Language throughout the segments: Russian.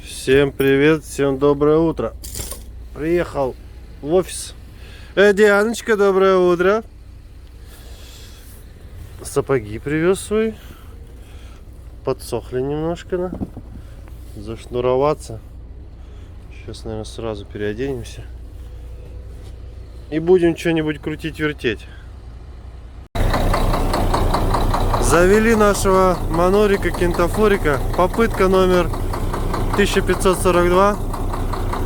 Всем привет, всем доброе утро. Приехал в офис. Дианочка, доброе утро. Сапоги привез свои. Подсохли немножко, да? Зашнуроваться. Сейчас, наверное, сразу переоденемся. И будем что-нибудь крутить-вертеть. Завели нашего монорика кентафорика. Попытка номер 1542.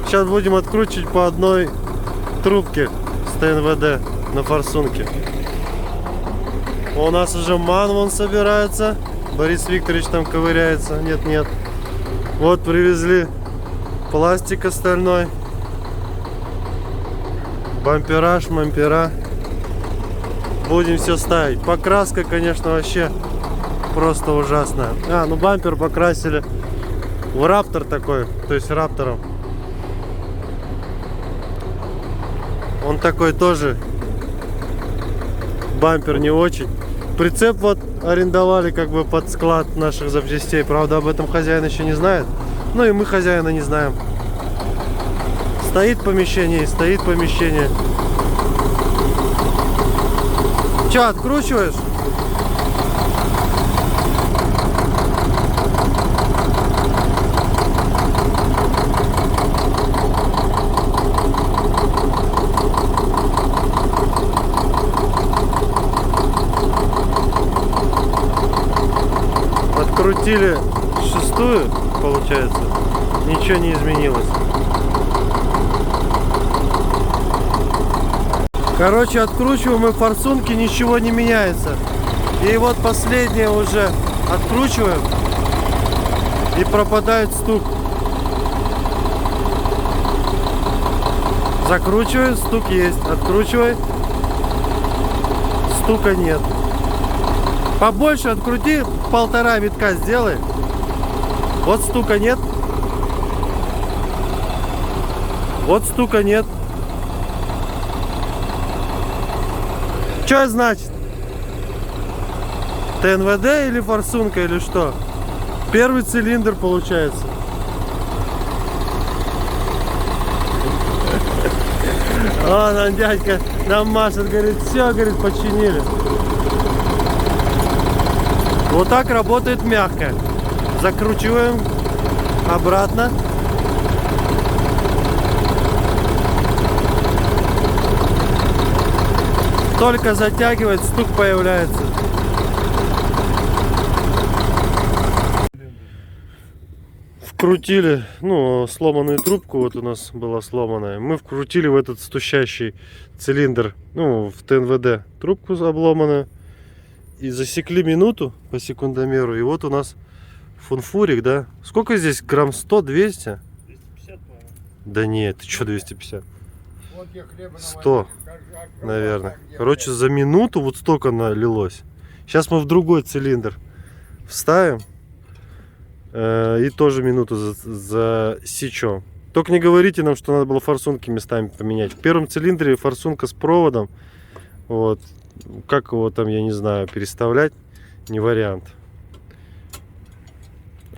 Сейчас будем откручивать по одной трубке с ТНВД на форсунке. У нас уже ман вон собирается. Борис Викторович там ковыряется. Нет. Вот привезли пластик остальной. Бампера, шмампера. Будем все ставить. Покраска, конечно, вообще просто ужасная. Ну бампер покрасили в Раптор такой, то есть Раптором. Он такой тоже. Бампер не очень. Прицеп вот арендовали как бы под склад наших запчастей. Правда, об этом хозяин еще не знает. Ну и мы хозяина не знаем. Стоит помещение и стоит помещение. Че, откручиваешь? Открутили шестую, получается. Ничего не изменилось. Короче, откручиваем мы форсунки, ничего не меняется. И вот последнее уже откручиваем. И пропадает стук. Закручиваю, стук есть. Откручивай. Стука нет. Побольше открути, 1,5 витка сделай. Вот стука нет. Вот стука нет. Что значит? ТНВД или форсунка или что? Первый цилиндр получается. О, нам дядька нам машет, говорит, все, говорит, починили. Вот так работает мягко. Закручиваем обратно. Только затягивать, стук появляется. Вкрутили, сломанную трубку, вот у нас была сломанная. Мы вкрутили в этот стучащий цилиндр, в ТНВД трубку обломанную. И засекли минуту по секундомеру. И вот у нас фунфурик, да? Сколько здесь? Грамм 100, 200? 250, по-моему. Да нет, ты что 250? 100, наверное. Короче, за минуту вот столько налилось. Сейчас мы в другой цилиндр вставим. И тоже минуту засечем. Только не говорите нам, что надо было форсунки местами поменять. В первом цилиндре форсунка с проводом. Вот. Как его там, я не знаю, переставлять, не вариант.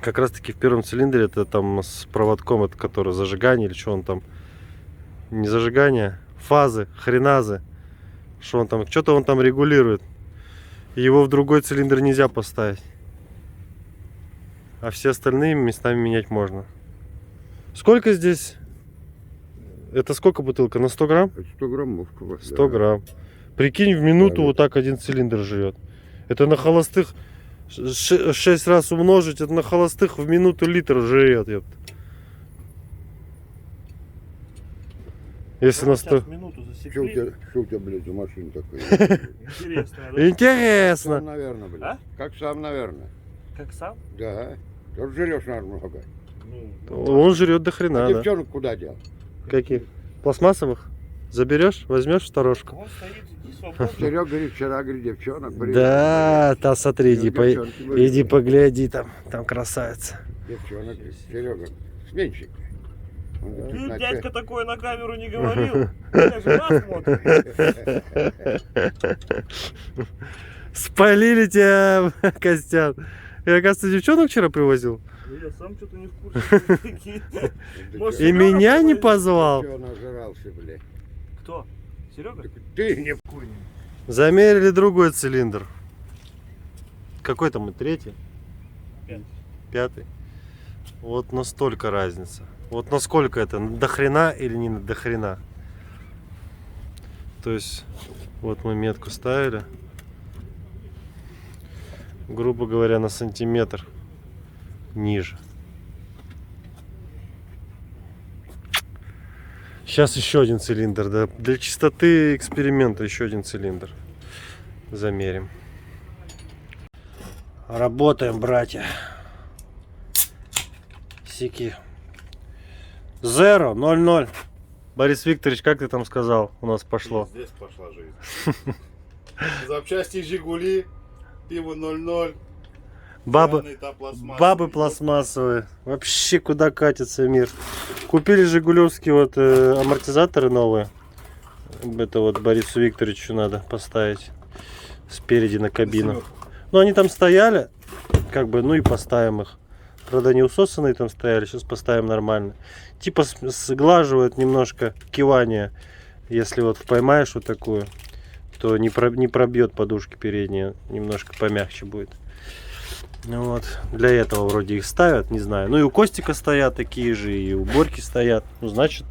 Как раз таки в первом цилиндре это там с проводком, это который зажигание или что он там, не зажигание, фазы, хреназы, что он там, что-то он там регулирует. Его в другой цилиндр нельзя поставить, а все остальные местами менять можно. Сколько здесь? Это сколько бутылка? На 100 грамм? 100 граммовка. 100 грамм. Прикинь, в минуту вот так один цилиндр живет. Это на холостых 6 раз умножить, это на холостых в минуту литр жрет. Если на 100... Минуту Что у засекли. тебя, блядь, за машина такая? Интересно, да? Интересно. Сам, наверное, блядь. А? Как сам, наверное. Как сам? Да. Тоже жрешь, наверное, много. Он жрет до хрена, да. Девчонок куда дел? Каких? Пластмассовых? Заберешь, возьмешь сторожку. Он стоит, иди свободно. Серега говорит, вчера, говорит, девчонок. Да, та смотри, иди, Девчонки были. иди погляди, там красавица. Девчонок, Серега, сменщик. Он говорит, Ты, «На дядька, чай». такое на камеру не говорил. Я же нас смотрит. Спалили тебя, Костян. Я, оказывается, девчонок вчера привозил. Я сам что-то не в курсе. Может, И Серега меня не позвонит? позвал. Чё нажрался, бля? Кто? Серега? Ты не Замерили другой цилиндр. Какой там и третий? Пятый. Пятый. Вот настолько разница. Вот насколько это, до хрена или не до хрена. То есть, вот мы метку ставили. Грубо говоря, на сантиметр ниже. Сейчас еще один цилиндр, да. Для чистоты эксперимента еще один цилиндр. Замерим. Работаем, братья. Сики. 0-0. Борис Викторович, как ты там сказал? У нас пошло. Здесь пошла жизнь. Запчасти Жигули, пиво 0-0. Бабы, Пьяный та пластмасса. бабы пластмассовые. Вообще куда катится мир. Купили жигулевские вот амортизаторы новые. Это вот Борису Викторовичу надо поставить спереди на кабину. Ну они там стояли, как бы, ну и поставим их. Правда не усосанные там стояли, сейчас поставим нормально. Типа сглаживают немножко кивание. Если вот поймаешь вот такую, то не пробьет подушки передние, немножко помягче будет. Ну вот, для этого вроде их ставят, не знаю. Ну и у Костика стоят такие же, и у Борьки стоят. Ну, значит,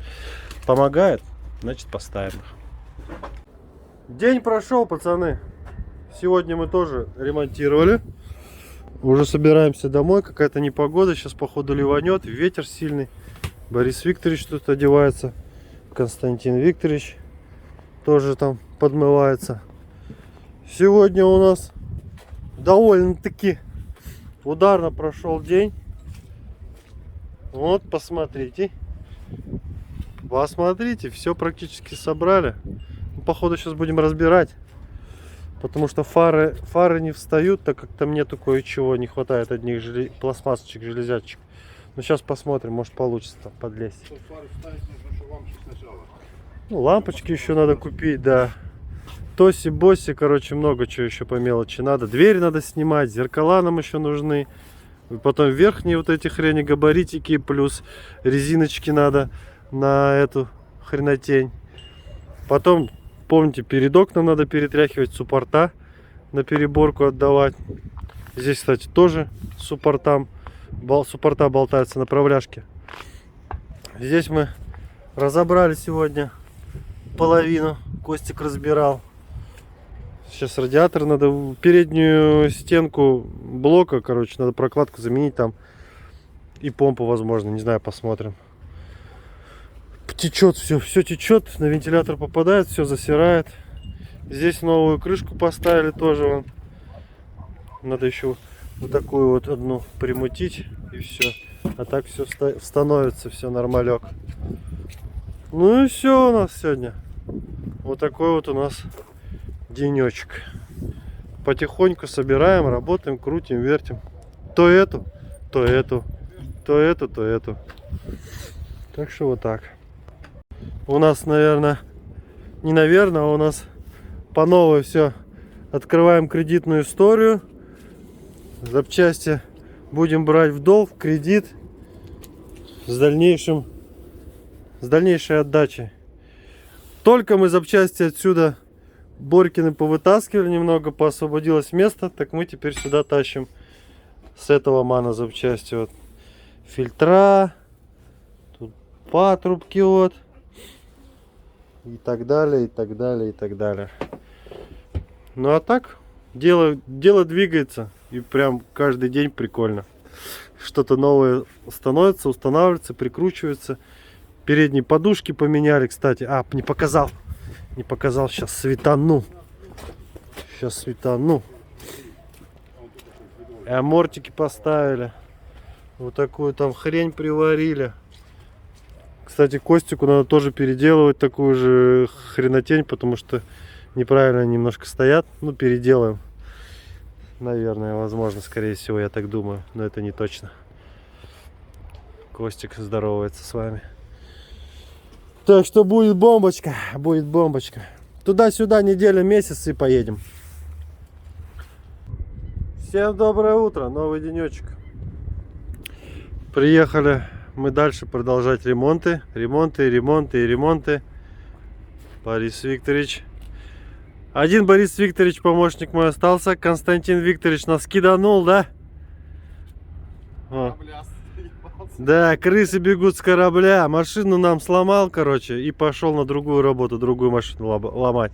помогает, значит, поставим их. День прошел, пацаны. Сегодня мы тоже ремонтировали. Уже собираемся домой, какая-то непогода. Сейчас, походу, ливанет, ветер сильный. Борис Викторович тут одевается. Константин Викторович тоже там подмывается. Сегодня у нас довольно-таки ударно прошел день. Вот, посмотрите. Посмотрите, все практически собрали. Ну, походу сейчас будем разбирать. Потому что фары не встают, так как там нету кое-чего, не хватает одних пластмассочек, железячек. Ну сейчас посмотрим, может получится там подлезть. Чтобы фары вставить, нужно, чтобы лампочки сначала. Ну, лампочки еще надо купить, да. Тоси-боси, короче, много чего еще по мелочи надо. Двери надо снимать, зеркала нам еще нужны. И потом верхние вот эти хрени, габаритики, плюс резиночки надо на эту хренотень. Потом, помните, передок нам надо перетряхивать, суппорта на переборку отдавать. Здесь, кстати, тоже суппорта болтаются, направляшки. Здесь мы разобрали сегодня половину. Костик разбирал. Сейчас радиатор надо, переднюю стенку блока, короче, надо прокладку заменить там. И помпу, возможно, не знаю, посмотрим. Течет все течет, на вентилятор попадает, все засирает. Здесь новую крышку поставили тоже. Вон. Надо еще вот такую вот одну примутить и все. А так все становится, все нормалек. Ну и все у нас сегодня. Вот такой вот у нас денечек. Потихоньку собираем, работаем, крутим, вертим. То эту, то эту, то эту, то эту. Так что вот так. У нас, наверное, не наверное, а у нас по новой все. Открываем кредитную историю. Запчасти будем брать в долг, в кредит. С дальнейшей отдачей. Только мы запчасти отсюда Борькины повытаскивали немного, поосвободилось место, так мы теперь сюда тащим с этого мана запчасти. Вот фильтра, тут патрубки вот. И так далее, и так далее, и так далее. Ну а так, дело двигается. И прям каждый день прикольно. Что-то новое становится, устанавливается, прикручивается. Передние подушки поменяли, кстати. А, не показал. Не показал, сейчас светану. Сейчас светану. И амортики поставили. Вот такую там хрень приварили. Кстати, Костику надо тоже переделывать такую же хренотень, потому что неправильно немножко стоят. Ну, переделаем. Наверное, возможно, скорее всего, я так думаю. Но это не точно. Костик здоровается с вами. Так что будет бомбочка. Будет бомбочка. Туда-сюда неделя, месяц и поедем. Всем доброе утро. Новый денечек. Приехали мы дальше продолжать ремонты. Ремонты. Борис Викторович. Один Борис Викторович, помощник мой, остался. Константин Викторович нас киданул, да? О. Да, крысы бегут с корабля. Машину нам сломал, короче, и пошел на другую работу, другую машину ломать.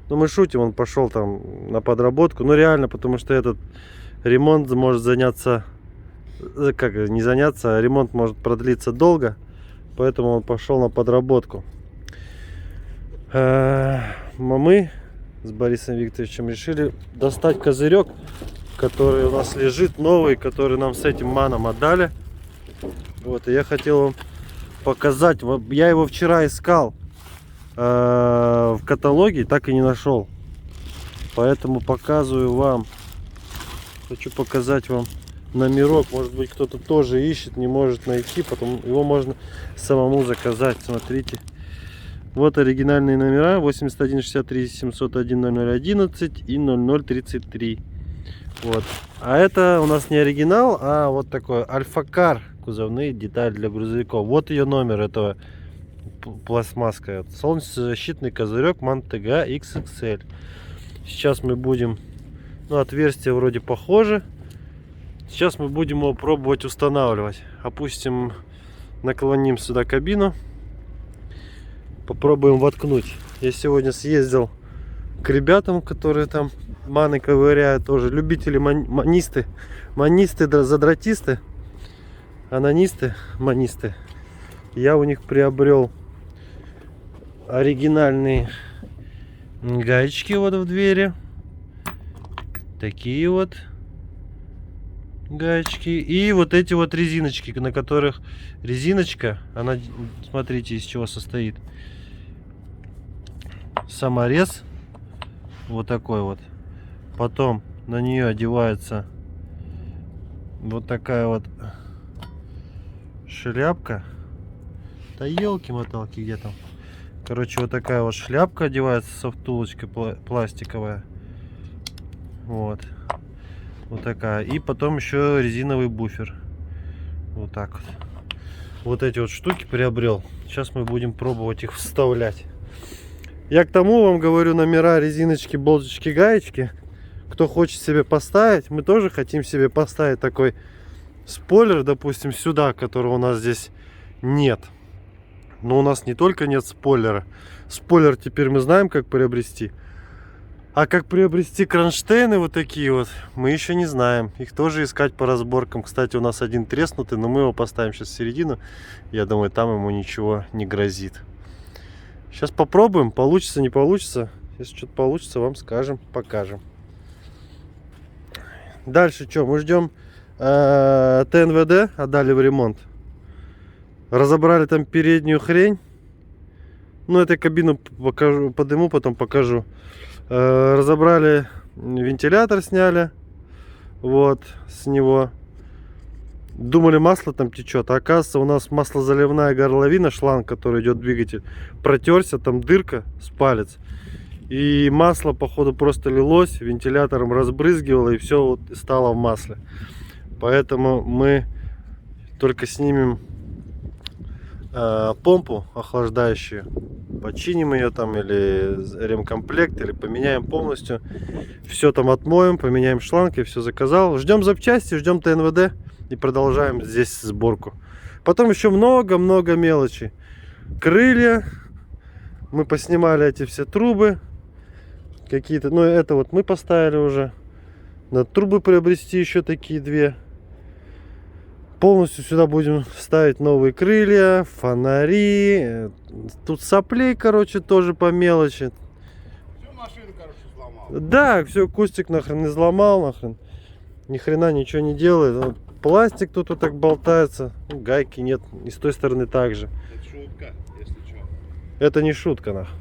Ну, мы шутим, он пошел там на подработку. Ну, реально, потому что этот ремонт может заняться... Как не заняться, а ремонт может продлиться долго. Поэтому он пошел на подработку. Мы с Борисом Викторовичем решили достать козырек, который у нас лежит, новый, который нам с этим маном отдали. Вот, и я хотел вам показать. Я его вчера искал в каталоге, так и не нашел. Поэтому показываю вам. Хочу показать вам номерок. Может быть, кто-то тоже ищет, не может найти, потом его можно самому заказать. Смотрите, вот оригинальные номера: 81 63 701 0011 и 0033. Вот. А это у нас не оригинал, а вот такой Альфакар, кузовные детали для грузовиков. Вот ее номер этого пластмасска. Солнцезащитный козырек MAN TGA XXL. Сейчас мы будем, ну, отверстия вроде похожи. Сейчас мы будем его пробовать устанавливать. Опустим, наклоним сюда кабину. Попробуем воткнуть. Я сегодня съездил к ребятам, которые там маны ковыряют. Тоже любители манисты. Манисты, задратисты. Анонисты, манисты. Я у них приобрел оригинальные гаечки вот в двери. Такие вот гаечки. И вот эти вот резиночки, на которых резиночка, она, смотрите, из чего состоит. Саморез. Вот такой вот. Потом на нее одевается вот такая вот шляпка. Да елки-моталки, где там? Короче, вот такая вот шляпка одевается со втулочкой пластиковая. Вот. Вот такая. И потом еще резиновый буфер. Вот так вот. Вот эти вот штуки приобрел. Сейчас мы будем пробовать их вставлять. Я к тому вам говорю номера, резиночки, болточки, гаечки. Кто хочет себе поставить, мы тоже хотим себе поставить такой спойлер, допустим, сюда, которого у нас здесь нет. Но у нас не только нет спойлера. Спойлер теперь мы знаем, как приобрести. А как приобрести кронштейны вот такие вот, мы еще не знаем. Их тоже искать по разборкам. Кстати, у нас один треснутый, но мы его поставим сейчас в середину. Я думаю, там ему ничего не грозит. Сейчас попробуем, получится, не получится. Если что-то получится, вам скажем, покажем. Дальше что? Мы ждем ТНВД, отдали в ремонт. Разобрали там переднюю хрень. Ну, эту кабину покажу, подниму, потом покажу. Разобрали вентилятор, сняли. Вот, с него. Думали, масло там течет. А оказывается, у нас маслозаливная горловина, шланг, который идет в двигатель, протерся, там дырка с палец. И масло, походу, просто лилось, вентилятором разбрызгивало, и все вот стало в масле. Поэтому мы только снимем помпу охлаждающую, починим ее там, или ремкомплект, или поменяем полностью. Все там отмоем, поменяем шланг, и все заказал. Ждем запчасти, ждем ТНВД и продолжаем здесь сборку. Потом еще много-много мелочи. Крылья. Мы поснимали эти все трубы. Какие-то, ну это вот мы поставили уже. Надо трубы приобрести еще такие две. Полностью сюда будем ставить новые крылья, фонари. Тут соплей, короче, тоже по мелочи. Всю машину, короче, сломал. Да, все, Костик нахрен не взломал, нахрен. Ни хрена ничего не делает. Вот пластик тут вот так болтается. Ну, гайки нет. И с той стороны также. Это шутка, если что. Это не шутка, нахуй.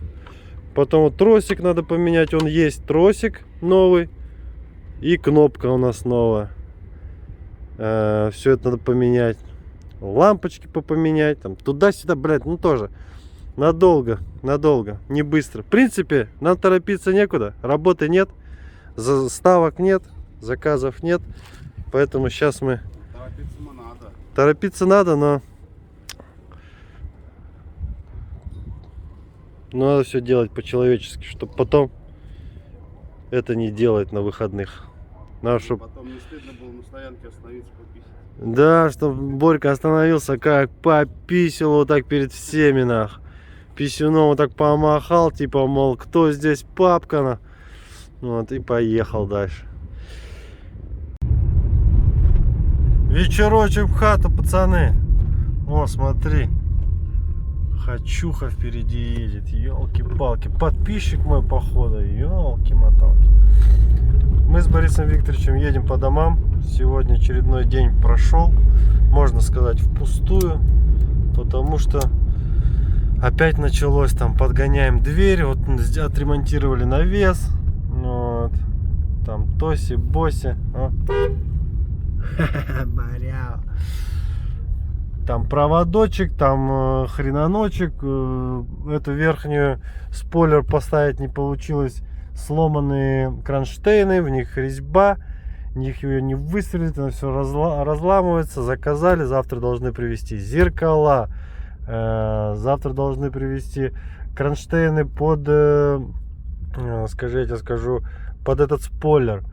Потом вот тросик надо поменять. Он есть, тросик новый. И кнопка у нас новая. Все это надо поменять. Лампочки поменять. Там туда-сюда, блядь, ну тоже. Надолго, не быстро. В принципе, нам торопиться некуда. Работы нет. Ставок нет. Заказов нет. Поэтому сейчас мы Торопиться надо. Торопиться надо, но надо все делать по-человечески, чтобы потом это не делать на выходных. Надо, чтоб... Потом не стыдно было на стоянке остановиться пописать. Да, чтобы Борька остановился, как пописил вот так перед всеми, нах. Писюном вот так помахал, типа, мол, кто здесь папка, на. Вот, и поехал дальше. Вечерочек в хату, пацаны. О, смотри. Хочуха впереди едет. Ёлки-палки. Подписчик мой, походу. Ёлки-моталки. Мы с Борисом Викторовичем едем по домам. Сегодня очередной день прошел. Можно сказать, впустую. Потому что опять началось там. Подгоняем дверь. Вот отремонтировали навес. Вот. Там Тоси-Боси. Там проводочек, там хреноночек. Эту верхнюю спойлер поставить не получилось. Сломанные кронштейны, в них резьба. В них ее не выстрелит, она все разламывается. Заказали, завтра должны привезти зеркала. Завтра должны привезти кронштейны под, скажи, я тебе скажу, под этот спойлер.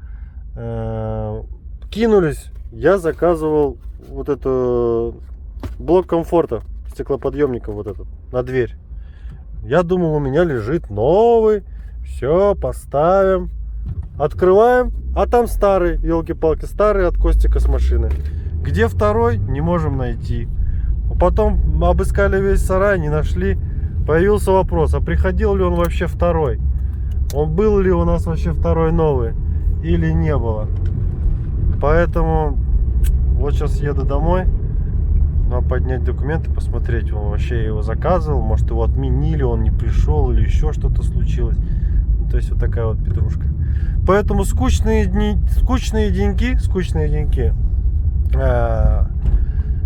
Кинулись. Я заказывал вот эту блок комфорта, стеклоподъемников вот этот, на дверь. Я думал, у меня лежит новый. Все, поставим. Открываем, а там старый, елки-палки, старый от Костика с машины. Где второй, не можем найти. Потом обыскали весь сарай, не нашли. Появился вопрос, а приходил ли он вообще второй? Он был ли у нас вообще второй новый или не было? Поэтому вот сейчас еду домой. Надо поднять документы, посмотреть, он вообще его заказывал, может его отменили, он не пришел или еще что-то случилось. Ну, то есть вот такая вот петрушка. Поэтому скучные деньки.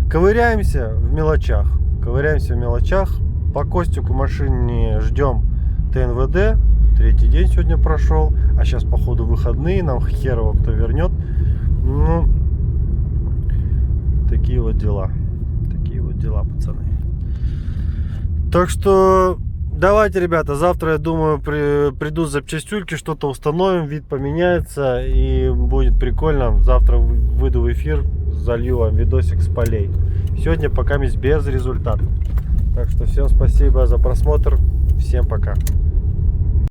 Ковыряемся в мелочах. По Костику машине ждем ТНВД. 3-й день сегодня прошел. А сейчас, походу, выходные. Нам херово кто вернет. Ну, такие вот дела, пацаны. Так что давайте, ребята, завтра, я думаю, придут запчастюльки, что-то установим, вид поменяется и будет прикольно. Завтра выйду в эфир, залью вам видосик с полей. Сегодня пока без результатов. Так что всем спасибо за просмотр. Всем пока.